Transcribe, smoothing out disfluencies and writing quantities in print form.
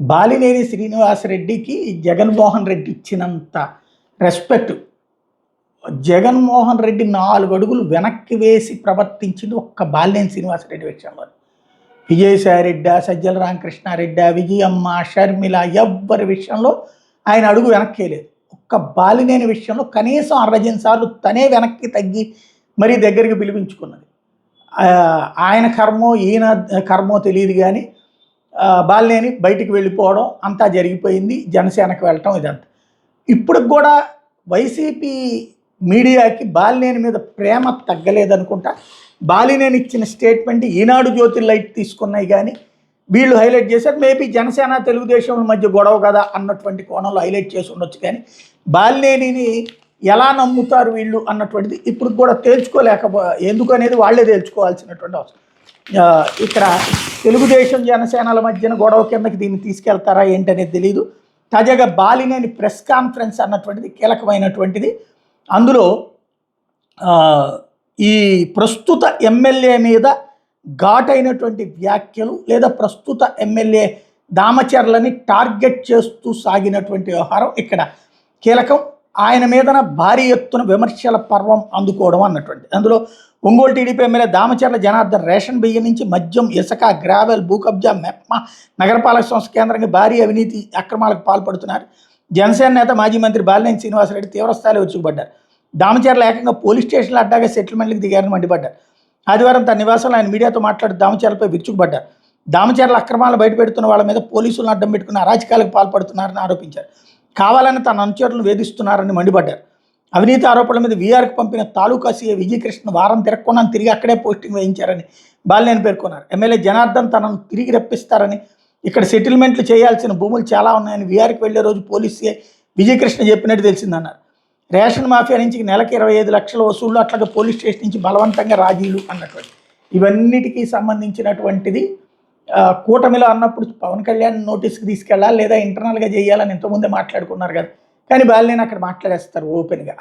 బాలినేని శ్రీనివాసరెడ్డికి జగన్మోహన్ రెడ్డి ఇచ్చినంత రెస్పెక్ట్ జగన్మోహన్ రెడ్డి 4 అడుగులు వెనక్కి వేసి ప్రవర్తించింది ఒక్క బాలినేని శ్రీనివాసరెడ్డి విషయంలో. విజయసాయిరెడ్డి, సజ్జల రామకృష్ణారెడ్డి, విజయమ్మ, షర్మిల ఎవ్వరి విషయంలో ఆయన అడుగు వెనక్కేయలేదు. ఒక్క బాలినేని విషయంలో కనీసం 60 సార్లు తనే వెనక్కి తగ్గి మరీ దగ్గరికి పిలిపించుకున్నది. ఆయన కర్మో ఈయన కర్మో తెలియదు కానీ బాలినేని బయటికి వెళ్ళిపోవడం అంతా జరిగిపోయింది. జనసేనకు వెళ్ళటం ఇదంతా. ఇప్పుడు కూడా వైసీపీ మీడియాకి బాలినేని మీద ప్రేమ తగ్గలేదనుకుంటా. బాలినేని ఇచ్చిన స్టేట్మెంట్ ఈనాడు జ్యోతి లైట్ తీసుకున్నాయి కానీ వీళ్ళు హైలైట్ చేశారు. మేబీ జనసేన తెలుగుదేశం మధ్య గొడవ కదా అన్నటువంటి కోణంలో హైలైట్ చేసి ఉండొచ్చు. కానీ బాలినేనిని ఎలా నమ్ముతారు వీళ్ళు అన్నటువంటిది ఇప్పుడు కూడా ఎందుకు అనేది వాళ్ళే తేల్చుకోవాల్సినటువంటి అవసరం. ఇక్కడ తెలుగుదేశం జనసేనల మధ్యన గొడవ కిందకి దీన్ని తీసుకెళ్తారా ఏంటనేది తెలియదు. తాజాగా బాలినేని ప్రెస్ కాన్ఫరెన్స్ అన్నటువంటిది కీలకమైనటువంటిది. అందులో ఈ ప్రస్తుత ఎమ్మెల్యే మీద ఘాటైనటువంటి వ్యాఖ్యలు లేదా ప్రస్తుత ఎమ్మెల్యే దామచర్లని టార్గెట్ చేస్తూ సాగినటువంటి వ్యవహారం ఇక్కడ కీలకం. ఆయన మీదన భారీ ఎత్తున విమర్శల పర్వం అందుకోవడం అన్నటువంటి. అందులో Ongole TDP MLA Damacharla Janardhan ration బియ్యం నుంచి మద్యం, ఇసుక, గ్రావెల్, భూకబ్జా, మెప్మా, నగరపాలక సంస్థ కేంద్రంగా భారీ అవినీతి అక్రమాలకు పాల్పడుతున్నారు. జనసేన నేత మాజీ మంత్రి బాలినేని శ్రీనివాసరెడ్డి తీవ్రస్థాయిలో విరుచుకుపడ్డారు. దామచర్ల ఏకంగా పోలీస్ స్టేషన్లో అడ్డాగా సెటిల్మెంట్లకు దిగారని మండిపడ్డారు. ఆదివారం తన నివాసంలో ఆయన మీడియాతో మాట్లాడుతూ దామచర్లపై విరుచుకుపడ్డారు. దామచర్ల అక్రమాలు బయటపెడుతున్న వాళ్ళ మీద పోలీసులను అడ్డం పెట్టుకుని అరాచకాలకు పాల్పడుతున్నారని ఆరోపించారు. కావాలని తన అనుచరులను వేధిస్తున్నారని మండిపడ్డారు. అవినీతి ఆరోపణల మీద వీఆర్కి పంపిన తాలూకా సీఏ విజయకృష్ణ వారం తిరగకుండా తిరిగి అక్కడే పోస్టింగ్ వేయించారని బాలినేని పేర్కొన్నారు. ఎమ్మెల్యే జనార్దన్ తనను తిరిగి రప్పిస్తారని, ఇక్కడ సెటిల్మెంట్లు చేయాల్సిన భూములు చాలా ఉన్నాయని వీఆర్కి వెళ్లే రోజు పోలీస్ సీఏ విజయకృష్ణ చెప్పినట్టు తెలిసిందన్నారు. రేషన్ మాఫియా నుంచి నెలకి 25 లక్షల వసూళ్లు, అట్లాగే పోలీస్ స్టేషన్ నుంచి బలవంతంగా రాజీలు అన్నటువంటి ఇవన్నిటికీ సంబంధించినటువంటిది కూటమిలో అన్నప్పుడు పవన్ కళ్యాణ్ నోటీస్కి తీసుకెళ్ళాలి లేదా ఇంటర్నల్గా చేయాలని ఇంతకుముందే మాట్లాడుకున్నారు కదా. కానీ బాలినేని అక్కడ మాట్లాడేస్తారు ఓపెన్గా.